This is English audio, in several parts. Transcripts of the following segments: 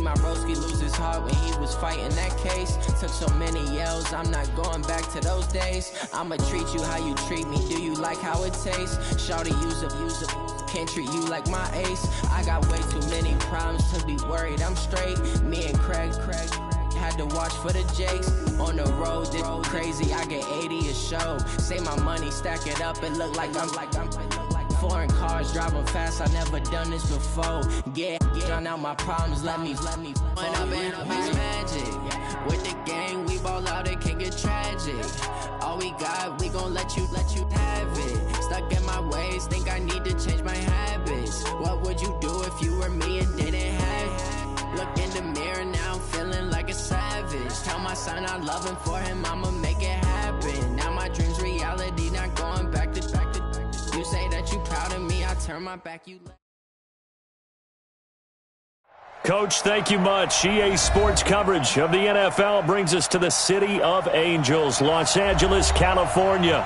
my broski lose his heart when he was fighting that case. Took so many yells, I'm not going back to those days. I'ma treat you how you treat me, do you like how it tastes? Shawty, use a, can't treat you like my ace. I got way too many problems to be worried, I'm straight. Me and Craig had to watch for the Jakes. On the road, this crazy, I get 80 a show. Say my money, stack it up, it look like I'm foreign cars, driving fast, I never done this before. Drown out my problems, let me When I've been magic. With the gang, we ball out, it can get tragic. All we got, we gon' let you have it. Stuck in my ways, think I need to change my habits. What would you do if you were me and didn't have it? Look in the mirror now, I'm feeling like a savage. Tell my son I love him, for him I'ma make it happen. Now my dream's reality, not going back to. You say that you proud of me, I turn my back, you. Coach, thank you much. EA Sports coverage of the NFL brings us to the City of Angels, Los Angeles, California.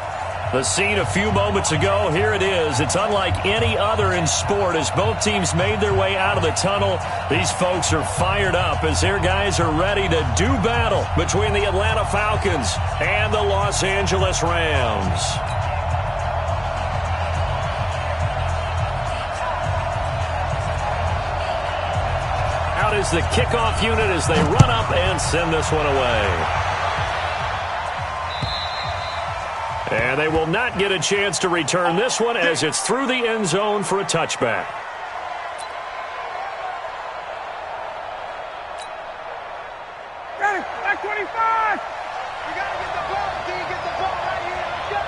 The scene a few moments ago, here it is. It's unlike any other in sport as both teams made their way out of the tunnel. These folks are fired up as their guys are ready to do battle between the Atlanta Falcons and the Los Angeles Rams. Out is the kickoff unit as they run up and send this one away. And they will not get a chance to return this one as it's through the end zone for a touchback. Ready, back 25. You got to get the ball. Can you get the ball right here? Let's go.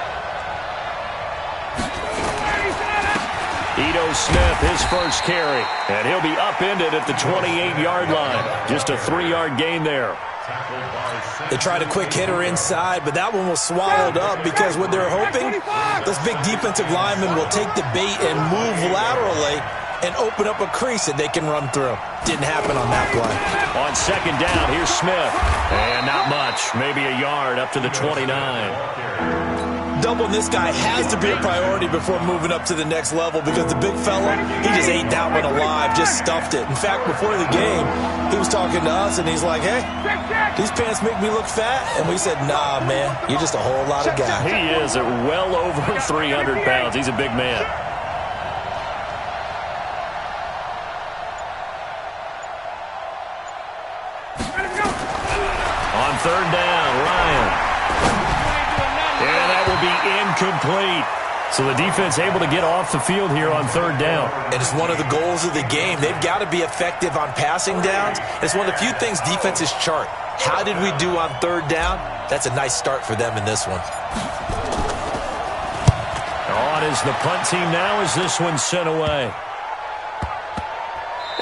Ito Smith, his first carry. And he'll be upended at the 28-yard line. Just a 3-yard gain there. They tried a quick hitter inside, but that one was swallowed up because what they're hoping, this big defensive lineman will take the bait and move laterally and open up a crease that they can run through. Didn't happen on that play. On second down, here's Smith. And not much, maybe a yard up to the 29. Doubling this guy has to be a priority before moving up to the next level because the big fella, he just ate that one alive, just stuffed it. In fact, before the game, he was talking to us, and he's like, hey, these pants make me look fat. And we said, nah, man, you're just a whole lot of guy. He is at well over 300 pounds. He's a big man. On third down, Ryan. And that will be incomplete. So the defense able to get off the field here on third down. And it's one of the goals of the game. They've got to be effective on passing downs. It's one of the few things defenses chart. How did we do on third down? That's a nice start for them in this one. On is the punt team now as this one's sent away.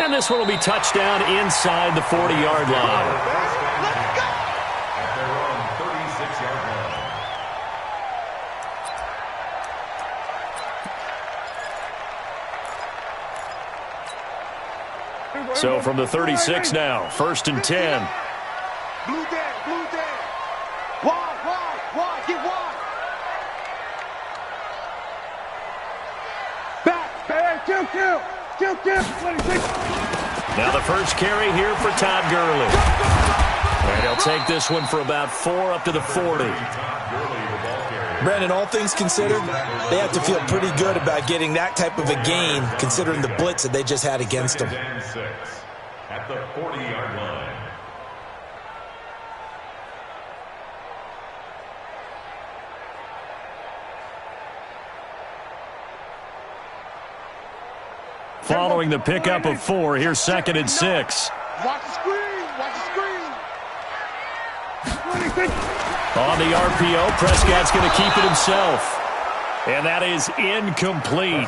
And this one will be touchdown inside the 40-yard line. So from the 36 now, 1st and 10. Blue down, blue down. Wide, get wide. Back, kill. 26. Now the first carry here for Todd Gurley. And he'll take this one for about 4 up to the 40. Brandon, all things considered, they have to feel pretty good about getting that type of a gain considering the blitz that they just had against them. At the 40-yard line. Following the pickup of 4, here's 2nd and 6. Watch the screen. On the RPO, Prescott's going to keep it himself. And that is incomplete.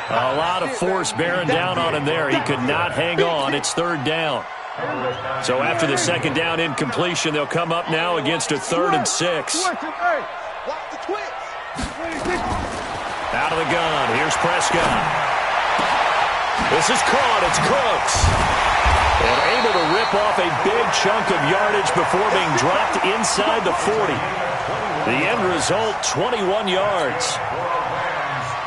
A lot of force bearing down on him there. He could not hang on. It's 3rd down. So after the 2nd down incompletion, they'll come up now against a 3rd and 6. Out of the gun. Here's Prescott. This is caught. It's Cooks. And able to rip off a big chunk of yardage before being dropped inside the 40. The end result, 21 yards.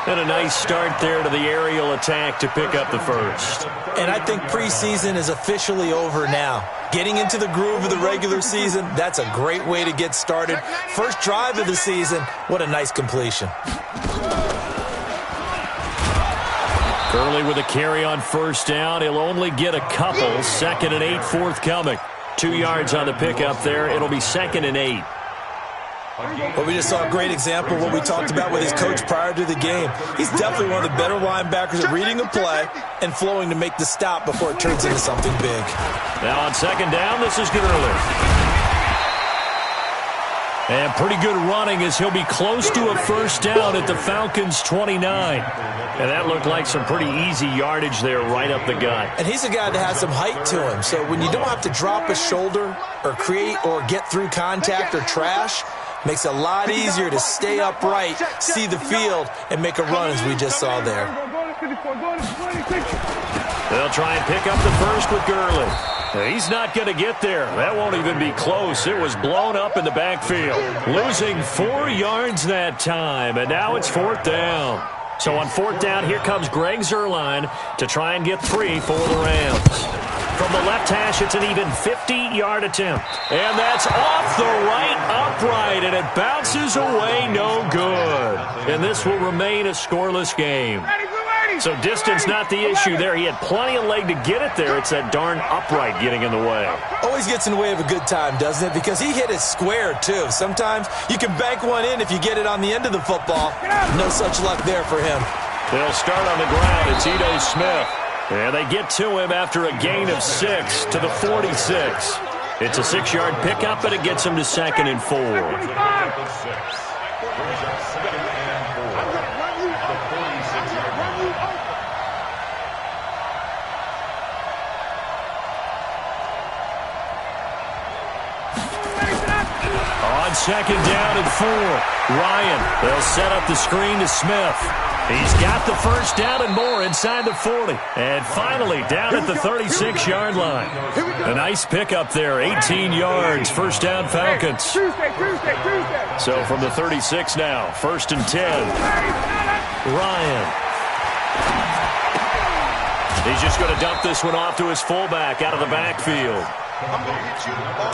And a nice start there to the aerial attack to pick up the first. And I think preseason is officially over now. Getting into the groove of the regular season, that's a great way to get started. First drive of the season, what a nice completion. Gurley with a carry on first down. He'll only get a couple. 2nd and 8 forthcoming. 2 yards on the pickup there. It'll be 2nd and 8. Well, we just saw a great example of what we talked about with his coach prior to the game. He's definitely one of the better linebackers at reading a play and flowing to make the stop before it turns into something big. Now on 2nd down, this is Gurley. And pretty good running as he'll be close to a first down at the Falcons' 29. And that looked like some pretty easy yardage there right up the gut. And he's a guy that has some height to him. So when you don't have to drop a shoulder or create or get through contact or trash, makes it a lot easier to stay upright, see the field, and make a run as we just saw there. They'll try and pick up the first with Gurley. He's not going to get there. That won't even be close. It was blown up in the backfield. Losing 4 yards that time, and now it's 4th down. So on 4th down, here comes Greg Zuerlein to try and get 3 for the Rams. From the left hash, it's an even 50-yard attempt. And that's off the right upright, and it bounces away no good. And this will remain a scoreless game. So distance not the issue there. He had plenty of leg to get it there. It's that darn upright getting in the way. Always gets in the way of a good time, doesn't it? Because he hit it square, too. Sometimes you can bank one in if you get it on the end of the football. No such luck there for him. They'll start on the ground. It's Ito Smith. And they get to him after a gain of 6 to the 46. It's a 6-yard pickup, and it gets him to 2nd and 4. On 2nd down and 4, Ryan, they'll set up the screen to Smith. He's got the first down and more inside the 40. And finally down at the 36-yard line. A nice pickup there, 18 yards, first down Falcons. So from the 36 now, 1st and 10. Ryan. He's just going to dump this one off to his fullback out of the backfield.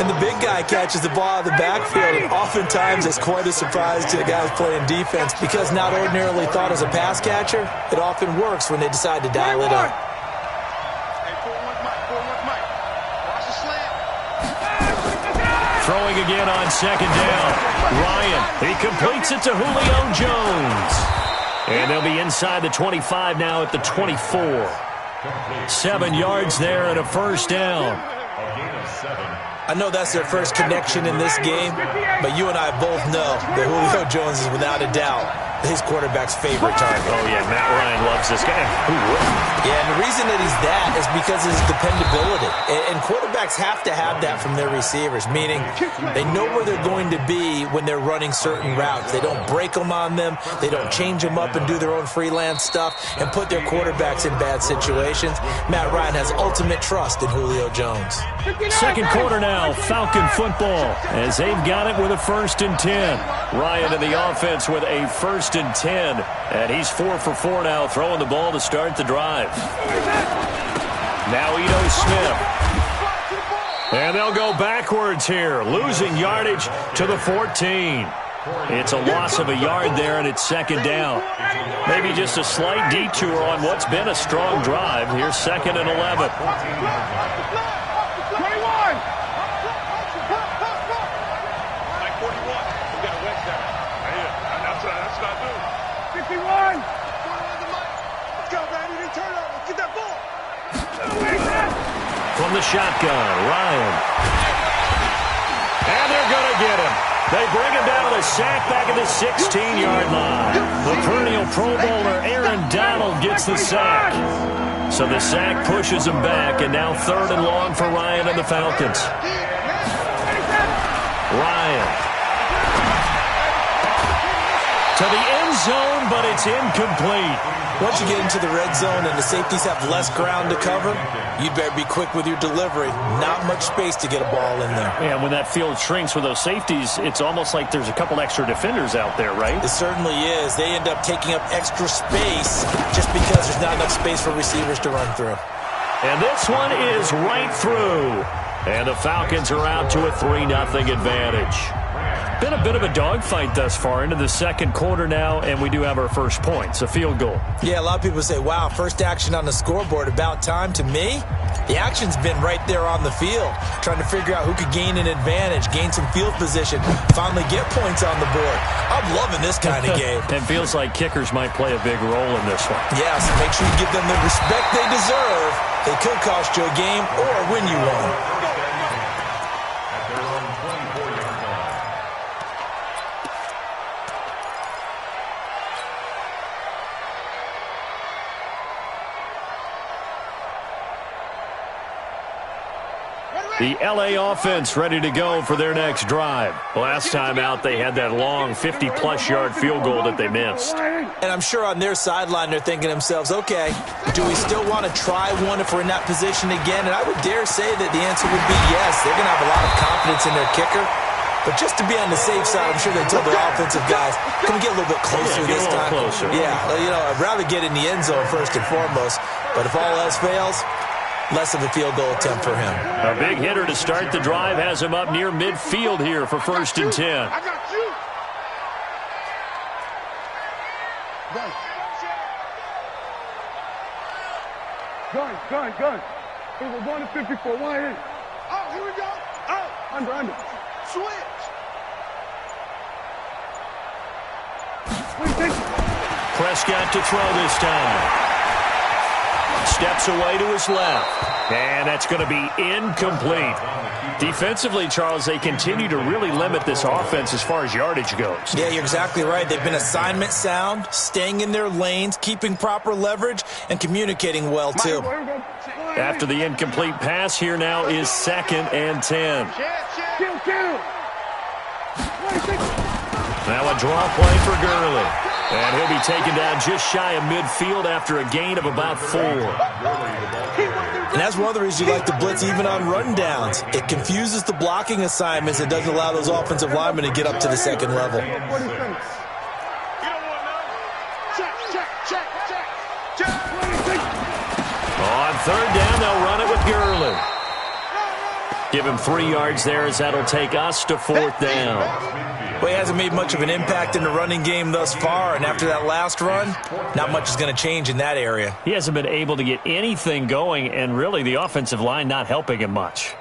And the big guy catches the ball out of the backfield, and oftentimes it's quite a surprise to the guys playing defense because not ordinarily thought as a pass catcher, it often works when they decide to dial it up. Throwing again on 2nd down. Ryan, he completes it to Julio Jones. And they'll be inside the 25 now at the 24. 7 yards there and a first down. I know that's their first connection in this game, but you and I both know that Julio Jones is without a doubt his quarterback's favorite target. Oh, yeah, Matt Ryan loves this guy. Who wouldn't? Yeah, and the reason that he's that is because of his dependability. And quarterbacks have to have that from their receivers, meaning they know where they're going to be when they're running certain routes. They don't break them on them. They don't change them up and do their own freelance stuff and put their quarterbacks in bad situations. Matt Ryan has ultimate trust in Julio Jones. 2nd quarter now, Falcon football, as they've got it with a 1st and 10. Ryan in the offense with a 1st and 10, and he's 4 for 4 now, throwing the ball to start the drive. Now Ito Smith. And they'll go backwards here, losing yardage to the 14. It's a loss of a yard there, and it's 2nd down. Maybe just a slight detour on what's been a strong drive. Here's 2nd and 11. 51. Let's go, baby. They turn up. Let's get that ball. From the shotgun, Ryan. And they're going to get him. They bring him down with a sack back at the 16-yard line. The perennial Pro Bowler Aaron Donald gets the sack. So the sack pushes him back, and now 3rd and long for Ryan and the Falcons. Ryan. To to the end zone, but it's incomplete. Once you get into the red zone and the safeties have less ground to cover, you'd better be quick with your delivery. Not much space to get a ball in there. And when that field shrinks with those safeties, it's almost like there's a couple extra defenders out there, right? It certainly is. They end up taking up extra space just because there's not enough space for receivers to run through. And this one is right through. And the Falcons are out to a 3-0 advantage. Been a bit of a dogfight thus far into the second quarter now, and we do have our first points, a field goal. Yeah, a lot of people say, wow, first action on the scoreboard, about time. To me, the action's been right there on the field, trying to figure out who could gain an advantage, gain some field position, finally get points on the board. I'm loving this kind of game. It feels like kickers might play a big role in this one. Yeah, so make sure you give them the respect they deserve. They could cost you a game or win you one. The L.A. offense ready to go for their next drive. Last time out, they had that long 50-plus yard field goal that they missed. And I'm sure on their sideline, they're thinking to themselves, okay, do we still want to try one if we're in that position again? And I would dare say that the answer would be yes. They're going to have a lot of confidence in their kicker. But just to be on the safe side, I'm sure they told their offensive guys, can we get a little bit closer this time? Closer. Yeah, you know, I'd rather get in the end zone first and foremost. But if all else fails, less of a field goal attempt for him. A big hitter to start the drive has him up near midfield here for 1st and 10. I got you. Gun. It was 1 to 54. 1 in. Oh, here we go. Oh, under. Switch. Prescott to throw this time. Steps away to his left. And that's going to be incomplete. Defensively, Charles, they continue to really limit this offense as far as yardage goes. Yeah, you're exactly right. They've been assignment sound, staying in their lanes, keeping proper leverage, and communicating well, too. After the incomplete pass, here now is 2nd and 10. Now a draw play for Gurley. And he'll be taken down just shy of midfield after a gain of about 4. And that's one of the reasons you like to blitz even on run downs. It confuses the blocking assignments and doesn't allow those offensive linemen to get up to the second level. On 3rd down, they'll run it with Gurley. Give him 3 yards there as that'll take us to 4th down. Well, he hasn't made much of an impact in the running game thus far, and after that last run, not much is going to change in that area. He hasn't been able to get anything going, and really the offensive line not helping him much.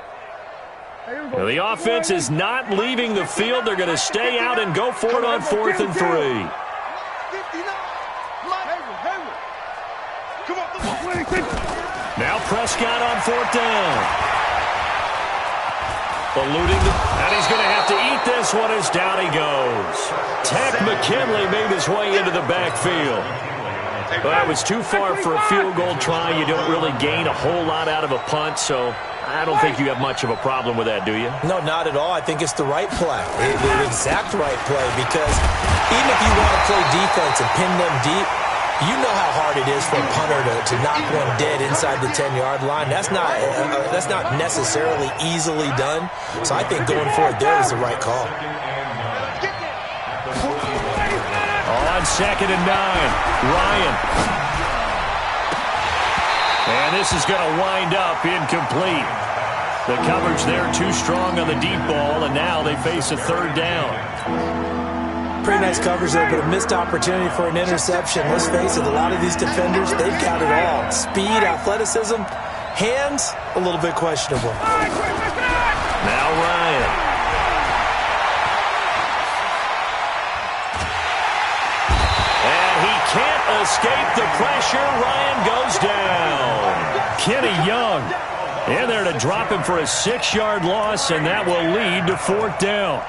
Now, the offense is not leaving the field. They're going to stay out and go for it on 4th and 3. Now Prescott on 4th down. And he's going to have to eat this one as down he goes. Ted McKinley made his way into the backfield. But it was too far for a field goal try. You don't really gain a whole lot out of a punt, so I don't think you have much of a problem with that, do you? No, not at all. I think it's the right play, the exact right play, because even if you want to play defense and pin them deep, you know how hard it is for a punter to knock one dead inside the 10-yard line. That's not necessarily easily done. So I think going forward there is the right call. On 2nd and 9, Ryan. And this is going to wind up incomplete. The coverage there too strong on the deep ball, and now they face a 3rd down. Pretty nice coverage there, but a missed opportunity for an interception. Let's face it, a lot of these defenders, they've got it all. Speed, athleticism, hands, a little bit questionable. Now Ryan. And he can't escape the pressure. Ryan goes down. Kenny Young in there to drop him for a 6-yard loss, and that will lead to 4th down.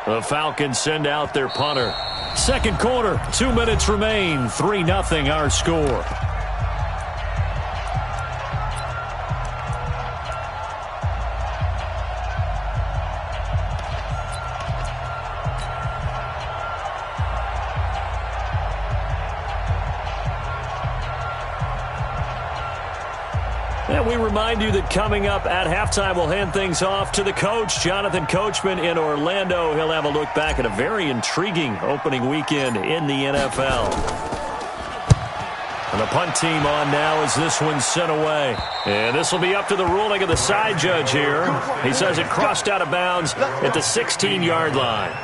The Falcons send out their punter. Second quarter, 2 minutes remain. 3-0 our score. And we remind you that coming up at halftime, we'll hand things off to the coach, Jonathan Coachman in Orlando. He'll have a look back at a very intriguing opening weekend in the NFL. And the punt team on now as this one's sent away. And this will be up to the ruling of the side judge here. He says it crossed out of bounds at the 16-yard line.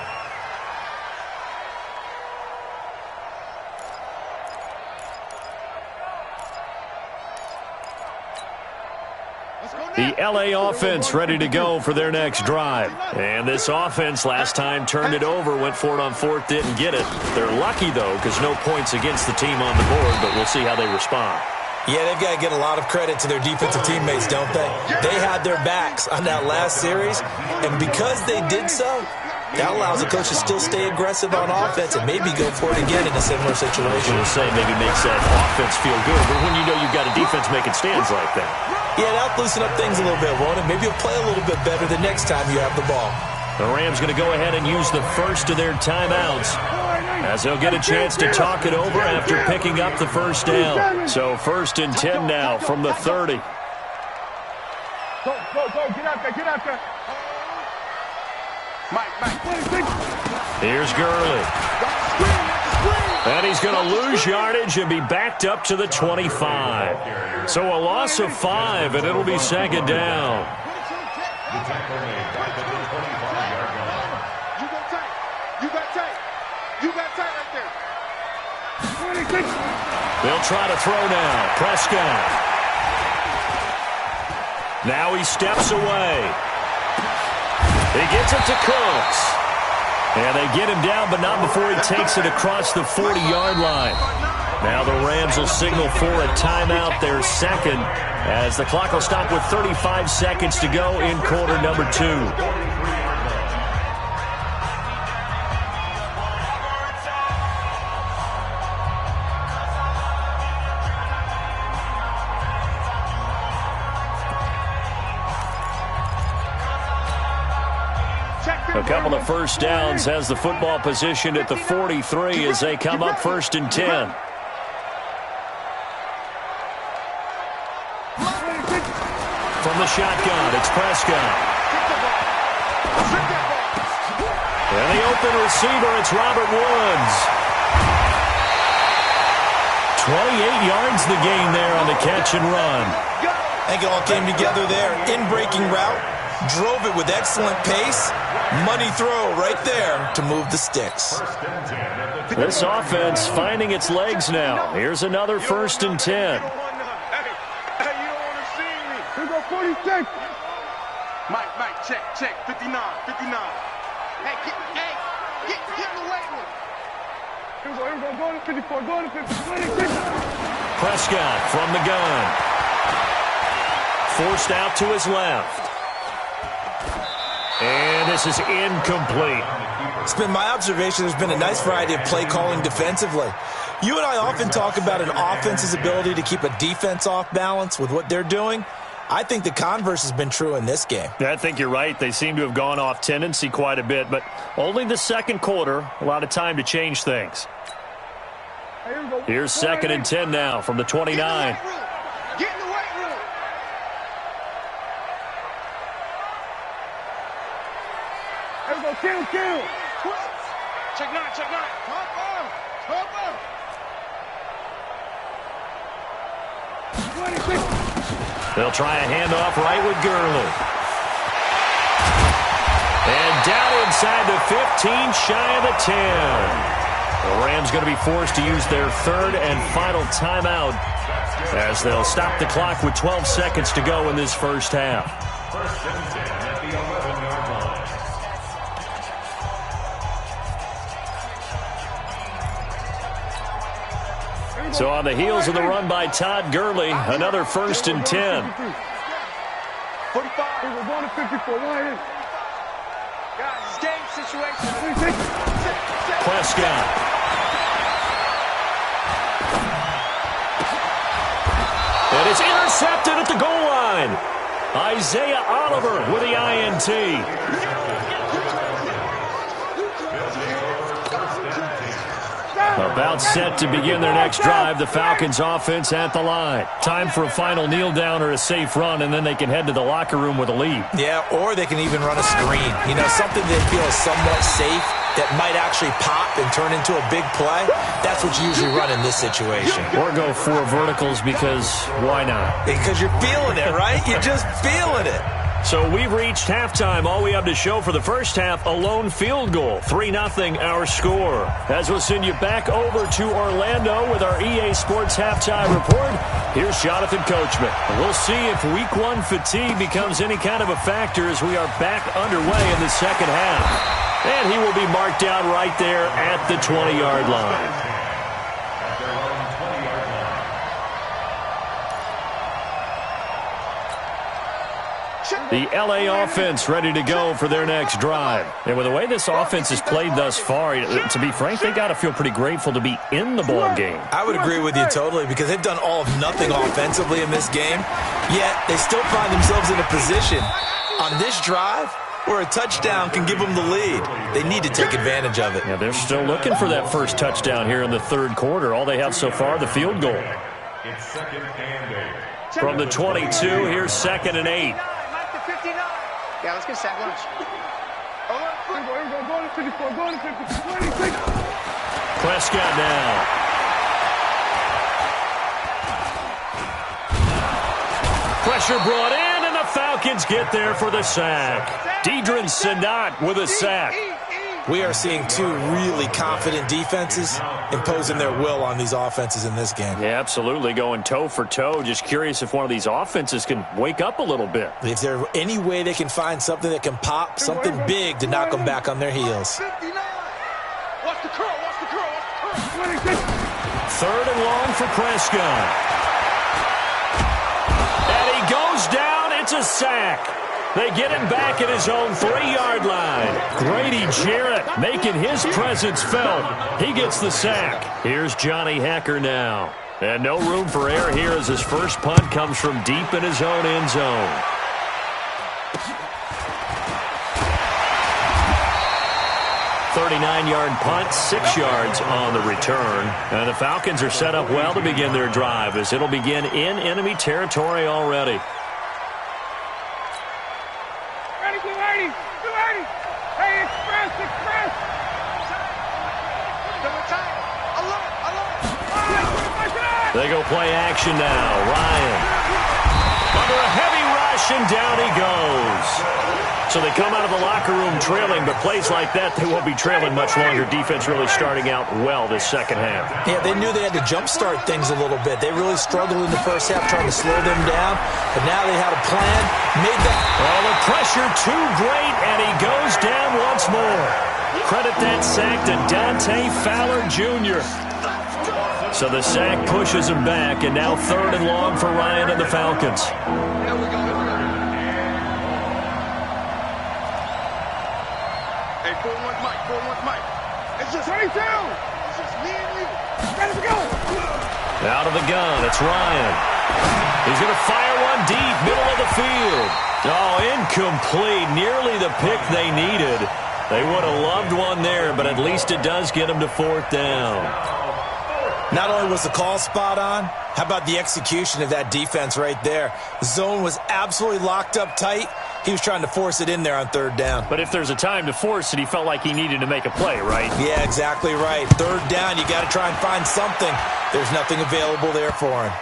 The LA offense ready to go for their next drive. And this offense last time turned it over, went for it on fourth, didn't get it. They're lucky, though, because no points against the team on the board, but we'll see how they respond. Yeah, they've got to get a lot of credit to their defensive teammates, don't they? They had their backs on that last series, and because they did so, that allows the coach to still stay aggressive on offense and maybe go for it again in a similar situation. We'll say maybe makes that offense feel good, but when you know you've got a defense making stands like that. Yeah, that'll loosen up things a little bit, won't it? Maybe you'll play a little bit better the next time you have the ball. The Rams going to go ahead and use the first of their timeouts as they'll get a chance to talk it over after picking up the first down. So 1st and 10 now from the 30. Go, get out there. Mike. Here's Gurley. And he's going to lose yardage and be backed up to the 25. So a loss of 5, and it'll be 2nd down. You got tight right there. They'll try to throw now. Prescott. Now he steps away. He gets it to Cooks. And they get him down, but not before he takes it across the 40-yard line. Now the Rams will signal for a timeout, their second, as the clock will stop with 35 seconds to go in quarter number 2. A couple of first downs, has the football positioned at the 43 as they come up 1st and 10. From the shotgun, it's Prescott. And the open receiver, it's Robert Woods. 28 yards the gain there on the catch and run. I think it all came together there. In-breaking route, drove it with excellent pace. Money throw right there to move the sticks. This offense finding its legs now. Here's another 1st and 10. Hey, you don't want to see me. Here go 46. Mike, check. 59. Hey, get in the weight room. Here we go. Go to 54. Go to 56. Prescott from the gun. Forced out to his left. And this is incomplete. It's been my observation there's been a nice variety of play calling defensively. You and I often talk about an offense's ability to keep a defense off balance with what they're doing. I think the converse has been true in this game. I think you're right. They seem to have gone off tendency quite a bit, but only the second quarter, a lot of time to change things. Here's 2nd and 10 now from the 29. Get in the weight room. Here we go, kill. Check nine. Top up. 26. They'll try a handoff right with Gurley. And down inside the 15, shy of the 10. The Rams going to be forced to use their 3rd and final timeout as they'll stop the clock with 12 seconds to go in this first half. 1st and 10 at the 11-yard line. So on the heels of the run by Todd Gurley, another 1st and 10. 45. We're going to 54. Guys, game situation. Prescott. And it's intercepted at the goal line. Isaiah Oliver with the INT. About set to begin their next drive, the Falcons offense at the line. Time for a final kneel down or a safe run, and then they can head to the locker room with a lead. Yeah, or they can even run a screen. You know, something they feel is somewhat safe that might actually pop and turn into a big play. That's what you usually run in this situation. Or go 4 verticals because why not? Because you're feeling it, right? You're just feeling it. So we've reached halftime. All we have to show for the first half, a lone field goal. 3-0 our score. As we'll send you back over to Orlando with our EA Sports halftime report, here's Jonathan Coachman. We'll see if week 1 fatigue becomes any kind of a factor as we are back underway in the second half. And he will be marked down right there at the 20-yard line. The LA offense ready to go for their next drive. And with the way this offense has played thus far, to be frank, they got to feel pretty grateful to be in the ball game. I would agree with you totally because they've done all of nothing offensively in this game, yet they still find themselves in a position on this drive where a touchdown can give them the lead. They need to take advantage of it. Yeah, they're still looking for that first touchdown here in the third quarter. All they have so far, the field goal. It's 2nd and 8. From the 22, here's 2nd and 8. Yeah, let's get sack lunch. Prescott now. Pressure brought in, and the Falcons get there for the sack. Deidrin Senat with a sack. We are seeing 2 really confident defenses imposing their will on these offenses in this game. Yeah, absolutely, going toe for toe. Just curious if one of these offenses can wake up a little bit. If there's any way they can find something that can pop, something big to knock them back on their heels. Watch the curl, watch the curl, watch the curl. 3rd and long for Prescott. And he goes down. It's a sack. They get him back at his own 3-yard line. Grady Jarrett making his presence felt. He gets the sack. Here's Johnny Hecker now. And no room for error here as his first punt comes from deep in his own end zone. "39-yard punt, 6 yards on the return. And the Falcons are set up well to begin their drive as it'll begin in enemy territory already. They go play action now. Ryan under a heavy rush, and down he goes. So they come out of the locker room trailing, but plays like that, they won't be trailing much longer. Defense really starting out well this second half. Yeah, they knew they had to jumpstart things a little bit. They really struggled in the first half trying to slow them down, but now they had a plan, made that. Well, the pressure too great, and he goes down once more. Credit that sack to Dante Fowler Jr. So the sack pushes him back, and now 3rd and long for Ryan and the Falcons. Here we go. Hey, 4-1 Mike, 4-1 Mike. It's just 32. It's just me and you. Ready to go. Out of the gun, it's Ryan. He's going to fire one deep, middle of the field. Oh, incomplete. Nearly the pick they needed. They would have loved one there, but at least it does get them to 4th down. Not only was the call spot on, how about the execution of that defense right there? The zone was absolutely locked up tight. He was trying to force it in there on 3rd down. But if there's a time to force it, he felt like he needed to make a play, right? Yeah, exactly right. 3rd down, you got to try and find something. There's nothing available there for him.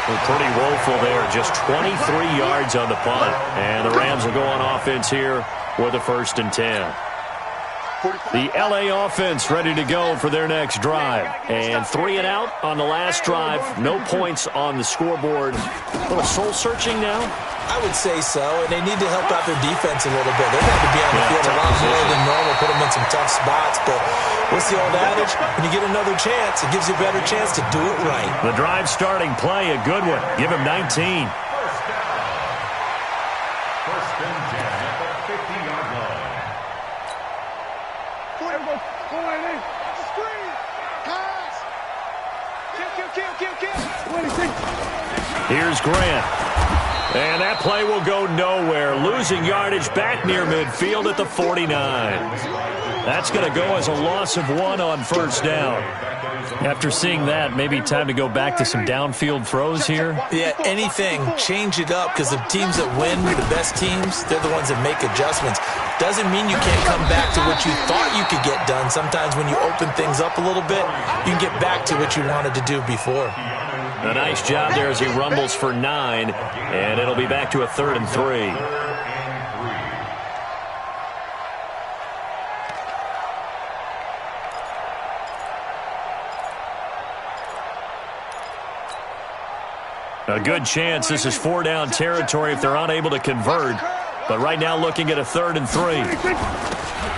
Well, pretty woeful there. Just 23 yards on the punt. And the Rams will go on offense here with a 1st and 10. The LA offense ready to go for their next drive. And 3 and out on the last drive. No points on the scoreboard. A little soul-searching now? I would say so, and they need to help out their defense a little bit. They're going to be on the field a lot more than normal, put them in some tough spots. But what's the old adage? When you get another chance, it gives you a better chance to do it right. The drive starting play, a good one. Give him 19. First and 10 at the 50-yard line. Here's Grant. And that play will go nowhere. Losing yardage back near midfield at the 49. That's going to go as a loss of 1 on first down. After seeing that, maybe time to go back to some downfield throws here. Yeah, anything. Change it up, because the teams that win, the best teams, they're the ones that make adjustments. Doesn't mean you can't come back to what you thought you could get done. Sometimes when you open things up a little bit, you can get back to what you wanted to do before. A nice job there as he rumbles for 9, and it'll be back to a 3rd and 3. A good chance this is 4-down territory if they're unable to convert. But right now looking at a 3rd and 3.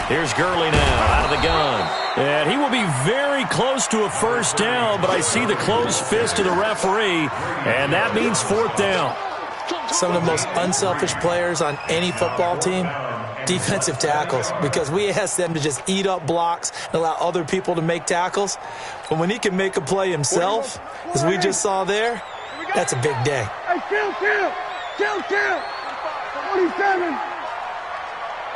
Here's Gurley now out of the gun. And he will be very close to a first down, but I see the closed fist of the referee, and that means 4th down. Some of the most unselfish players on any football team, defensive tackles, because we ask them to just eat up blocks and allow other people to make tackles. But when he can make a play himself, as we just saw there, that's a big day. Hey, kill! 47.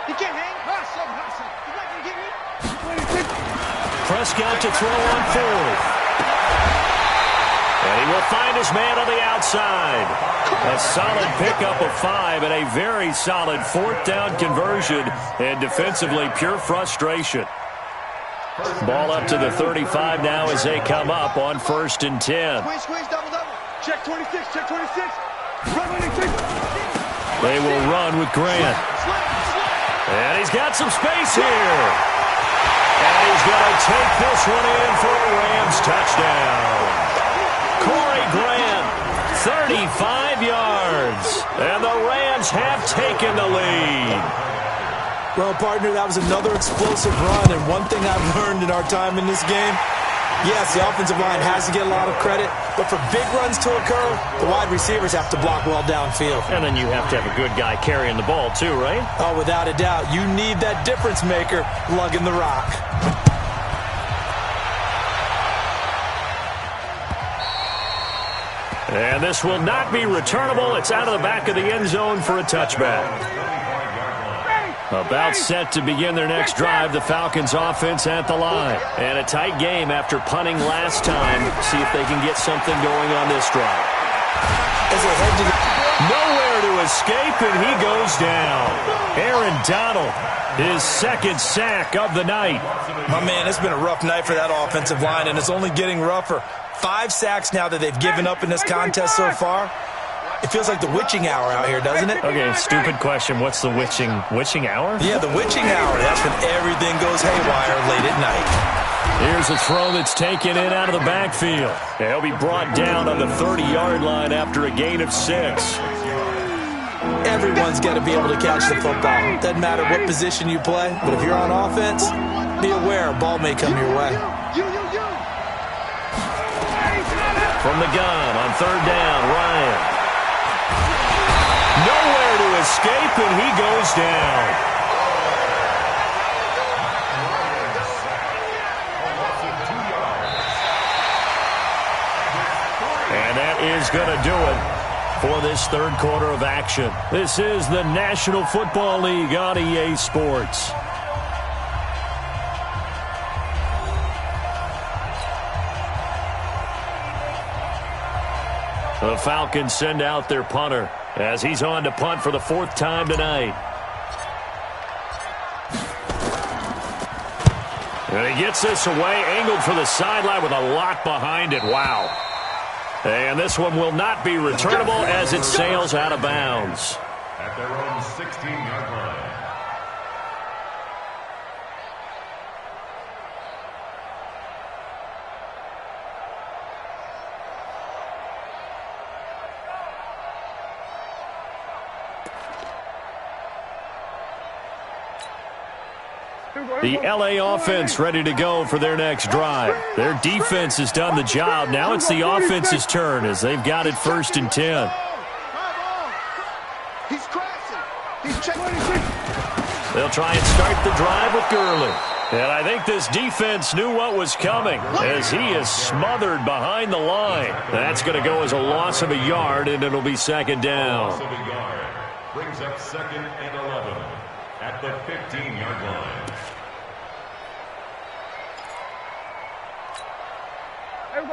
He can't hang. Hustle. He's not going to get me. 26. Prescott to throw on 4th. And he will find his man on the outside. A solid pickup of 5 and a very solid 4th down conversion. And defensively, pure frustration. Ball up to the 35 now as they come up on 1st and 10. Squeeze, double. Check 26. Run 26. They will run with Grant. And he's got some space here. And he's going to take this one in for a Rams touchdown. Corey Grant, 35 yards. And the Rams have taken the lead. Well, partner, that was another explosive run, and one thing I've learned in our time in this game, yes, the offensive line has to get a lot of credit, but for big runs to occur, the wide receivers have to block well downfield. And then you have to have a good guy carrying the ball too, right? Oh, without a doubt. You need that difference maker lugging the rock. And this will not be returnable. It's out of the back of the end zone for a touchback. About set to begin their next drive, the Falcons offense at the line. And a tight game after punting last time. See if they can get something going on this drive. As they head to the... Nowhere to escape, and he goes down. Aaron Donald, his 2nd sack of the night. My man, it's been a rough night for that offensive line, and it's only getting rougher. 5 sacks now that they've given up in this contest so far. It feels like the witching hour out here, doesn't it? Okay, stupid question. What's the witching hour? Yeah, the witching hour. That's when everything goes haywire late at night. Here's a throw that's taken in out of the backfield. He'll be brought down on the 30-yard line after a gain of 6. Everyone's got to be able to catch the football. Doesn't matter what position you play, but if you're on offense, be aware a ball may come your way. From the gun on 3rd down, Ryan. Nowhere to escape, and he goes down. And that is going to do it for this 3rd quarter of action. This is the National Football League on EA Sports. The Falcons send out their punter as he's on to punt for the 4th time tonight. And he gets this away, angled for the sideline with a lot behind it. Wow. And this one will not be returnable as it sails out of bounds. At their own 16-yard line. The LA offense ready to go for their next drive. Their defense has done the job. Now it's the offense's turn as they've got it 1st and 10. He's crashing. He's checking. They'll try and start the drive with Gurley. And I think this defense knew what was coming as he is smothered behind the line. That's going to go as a loss of a yard, and it'll be 2nd down. Loss of a yard brings up 2nd and 11 at the 15-yard line.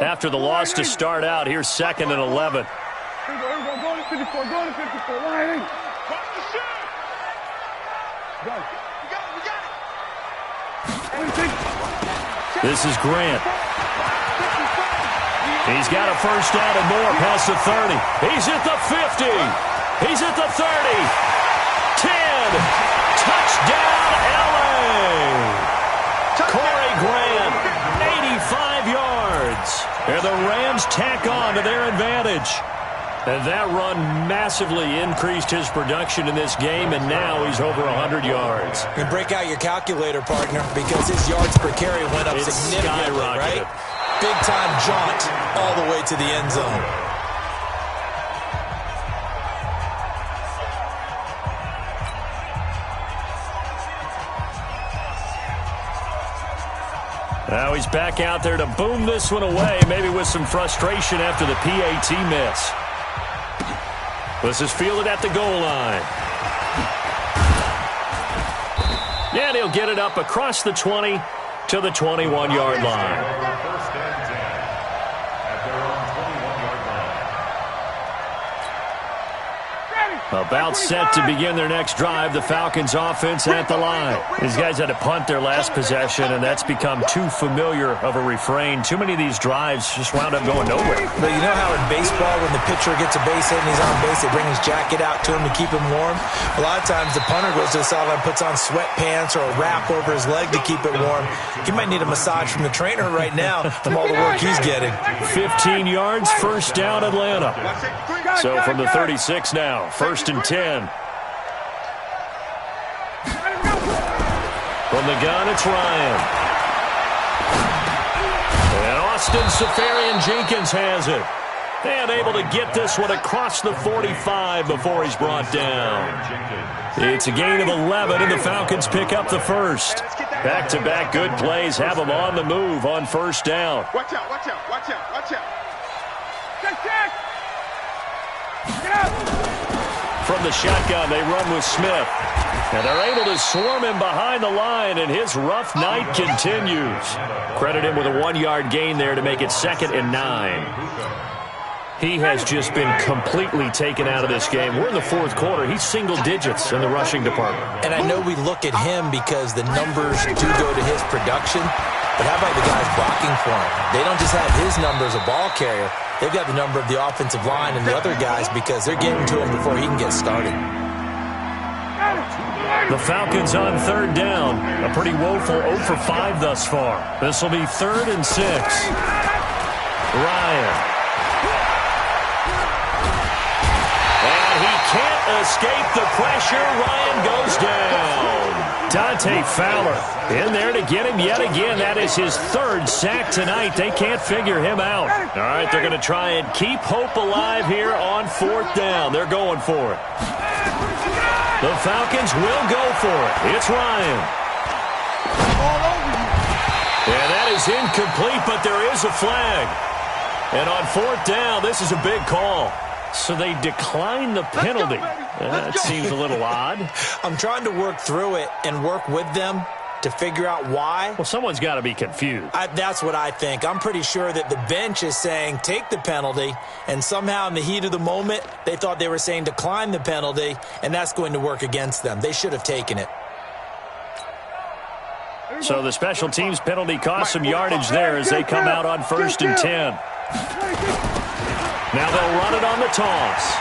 after the loss to start out. Here's 2nd and 11. Here we go. Go to 54. Go to 54. Line. Watch the shot. Go. We got it. This is Grant. He's got a first down and more past the 30. He's at the 50. He's at the 30. 10. Touchdown, L.A. Corey Grant, 85 yards. And the Rams tack on to their advantage. And that run massively increased his production in this game, and now he's over 100 yards. And break out your calculator, partner, because his yards per carry went up significantly, right? Big-time jaunt all the way to the end zone. Now he's back out there to boom this one away, maybe with some frustration after the PAT miss. This is fielded at the goal line. And he'll get it up across the 20 to the 21-yard line. First and 10 at their own 21-yard line. About set to begin their next drive, the Falcons offense at the line. These guys had to punt their last possession, and that's become too familiar of a refrain. Too many of these drives just wound up going nowhere. But you know how in baseball, when the pitcher gets a base hit and he's on base, they bring his jacket out to him to keep him warm? A lot of times the punter goes to the sideline, puts on sweatpants or a wrap over his leg to keep it warm. He might need a massage from the trainer right now from all the work he's getting. 15 yards, first down, Atlanta. So from the 36 now, 1st and 10. From the gun, it's Ryan. And Austin Safarian-Jenkins has it. And able to get this one across the 45 before he's brought down. It's a gain of 11, and the Falcons pick up the first. Back-to-back good plays have them on the move on first down. Watch out, watch out, watch out, watch out. Check. Get out. From the shotgun, they run with Smith. And they're able to swarm him behind the line, and his rough night continues. Credit him with a 1-yard gain there to make it 2nd and 9. He has just been completely taken out of this game. We're in the 4th quarter. He's single digits in the rushing department. And I know we look at him because the numbers do go to his production, but how about the guys blocking for him? They don't just have his number as a ball carrier. They've got the number of the offensive line and the other guys because they're getting to him before he can get started. The Falcons on 3rd down. A pretty woeful 0 for 5 thus far. This will be 3rd and 6. Ryan. And he can't escape the pressure. Ryan goes down. Dante Fowler in there to get him yet again. That is his 3rd sack tonight. They can't figure him out. All right, they're going to try and keep hope alive here on 4th down. They're going for it. The Falcons will go for it. It's Ryan. And that is incomplete, but there is a flag. And on 4th down, this is a big call. So they decline the penalty. That seems a little odd. I'm trying to work through it and work with them to figure out why. Well, someone's got to be confused. That's what I think. I'm pretty sure that the bench is saying take the penalty, and somehow in the heat of the moment, they thought they were saying decline the penalty, and that's going to work against them. They should have taken it. So the special teams penalty cost some yardage there as they come out on 1st and 10. Now they'll run it on the toss.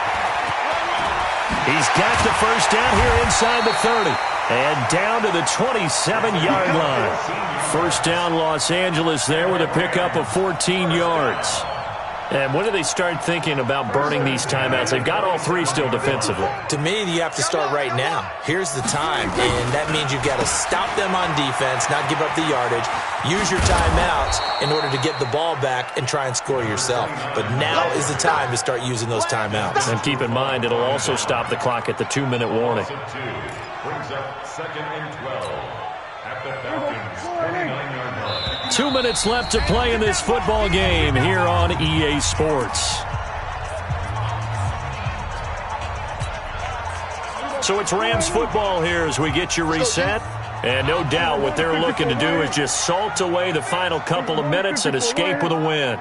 He's got the first down here inside the 30. And down to the 27-yard line. First down Los Angeles there with a pickup of 14 yards. And when do they start thinking about burning these timeouts? They've got all 3 still defensively. To me, you have to start right now. Here's the time, and that means you've got to stop them on defense, not give up the yardage. Use your timeouts in order to get the ball back and try and score yourself. But now is the time to start using those timeouts. And keep in mind, it'll also stop the clock at the 2-minute warning. Brings up 2nd and 12 at the Falcons' 49-yard line. 2 minutes left to play in this football game here on EA Sports. So it's Rams football here as we get you reset. And no doubt what they're looking to do is just salt away the final couple of minutes and escape with a win.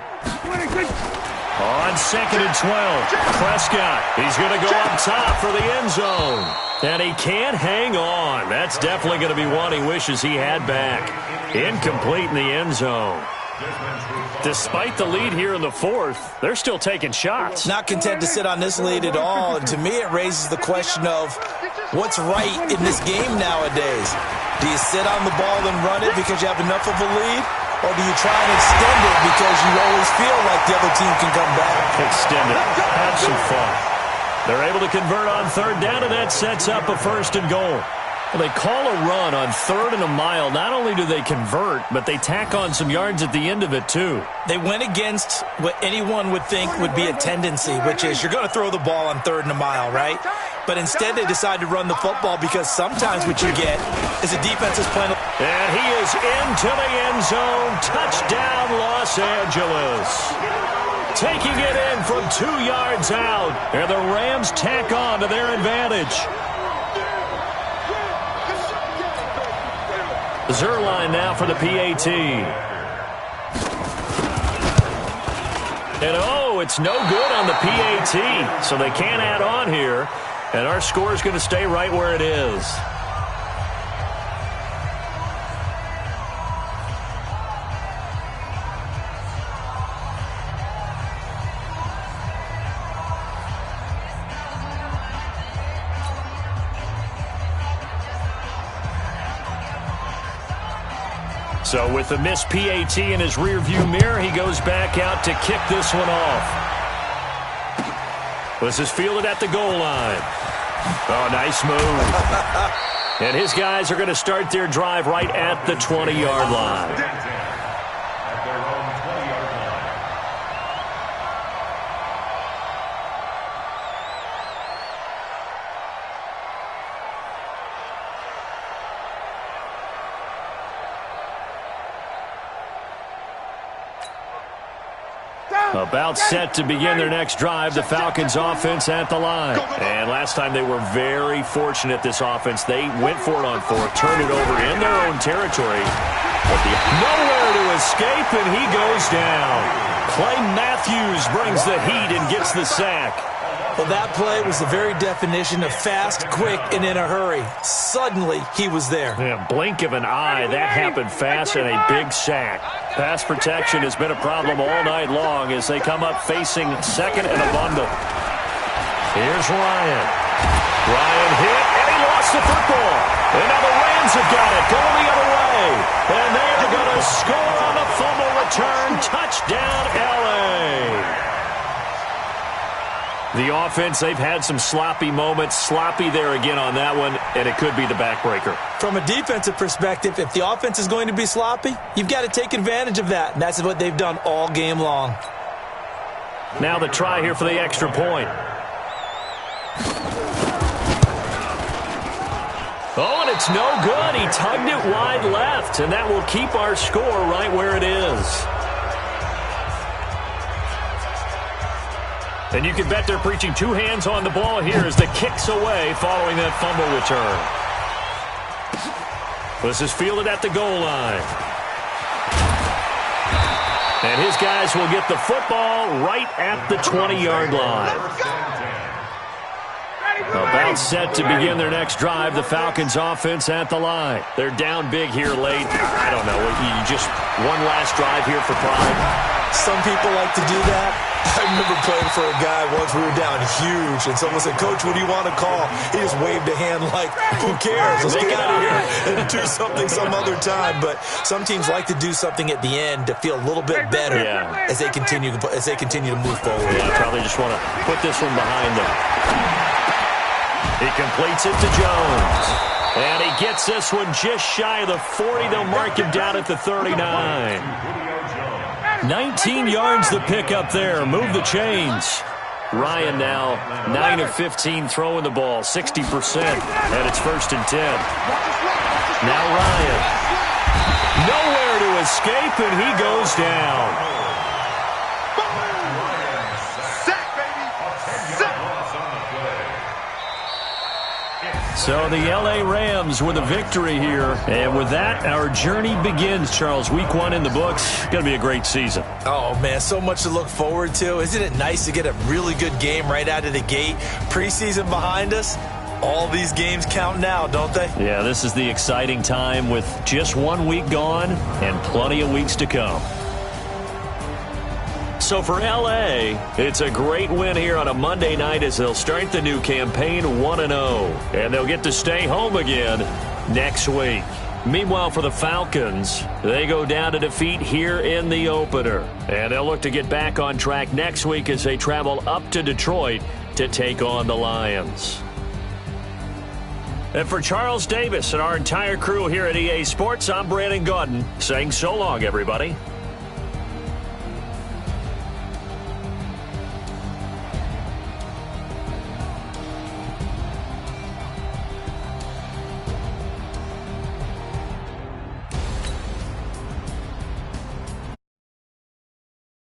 On 2nd and 12, Prescott, he's going to go up top for the end zone. And he can't hang on. That's definitely going to be one he wishes he had back. Incomplete in the end zone. Despite the lead here in the fourth, they're still taking shots. Not content to sit on this lead at all. And to me, it raises the question of what's right in this game nowadays. Do you sit on the ball and run it because you have enough of a lead? Or do you try and extend it because you always feel like the other team can come back? Extend it. Have some fun. They're able to convert on 3rd down, and that sets up a 1st and goal. Well, they call a run on 3rd and a mile. Not only do they convert, but they tack on some yards at the end of it, too. They went against what anyone would think would be a tendency, which is you're going to throw the ball on 3rd and a mile, right? But instead they decide to run the football because sometimes what you get is a defense is playing. And he is into the end zone. Touchdown, Los Angeles. Taking it in from 2 yards out. And the Rams tack on to their advantage. Zerline now for the PAT. And oh, it's no good on the PAT. So they can't add on here. And our score is going to stay right where it is. So with the missed PAT in his rearview mirror, he goes back out to kick this one off. This is fielded at the goal line. Oh, nice move. And his guys are going to start their drive right at the 20-yard line. About set to begin their next drive, the Falcons offense at the line. And last time they were very fortunate, this offense. They went for it on 4th, turned it over in their own territory. But nowhere to escape, and he goes down. Clay Matthews brings the heat and gets the sack. Well, that play was the very definition of fast, quick, and in a hurry. Suddenly, he was there. Yeah, blink of an eye. That happened fast and a big sack. Pass protection has been a problem all night long as they come up facing 2nd and a bundle. Here's Ryan. Ryan hit, and he lost the football. And now the Rams have got it, going the other way. And they are going to score on the fumble return. Touchdown, L.A. The offense, they've had some sloppy moments. Sloppy there again on that one, and it could be the backbreaker. From a defensive perspective, if the offense is going to be sloppy, you've got to take advantage of that. And that's what they've done all game long. Now the try here for the extra point. Oh, and it's no good. He tugged it wide left, and that will keep our score right where it is. And you can bet they're preaching 2 hands on the ball here as the kick's away following that fumble return. This is fielded at the goal line. And his guys will get the football right at the 20-yard line. About set to begin their next drive, the Falcons offense at the line. They're down big here late. I don't know. You just one last drive here for pride. Some people like to do that. I remember playing for a guy once. We were down huge, and someone said, "Coach, what do you want to call?" He just waved a hand like, "Who cares? Let's get out of here and do something some other time." But some teams like to do something at the end to feel a little bit better as they continue to move forward. Yeah, probably just want to put this one behind them. He completes it to Jones. And he gets this one just shy of the 40. They'll mark him down at the 39. 19 yards the pick up there. Move the chains. Ryan now 9 of 15 throwing the ball, 60%. And it's 1st and 10. Now Ryan. Nowhere to escape, and he goes down. So the L.A. Rams with a victory here. And with that, our journey begins, Charles. Week 1 in the books. Going to be a great season. Oh, man, so much to look forward to. Isn't it nice to get a really good game right out of the gate? Preseason behind us. All these games count now, don't they? Yeah, this is the exciting time with just 1 week gone and plenty of weeks to come. So for L.A., it's a great win here on a Monday night as they'll start the new campaign 1-0. And they'll get to stay home again next week. Meanwhile, for the Falcons, they go down to defeat here in the opener. And they'll look to get back on track next week as they travel up to Detroit to take on the Lions. And for Charles Davis and our entire crew here at EA Sports, I'm Brandon Gaudin saying so long, everybody.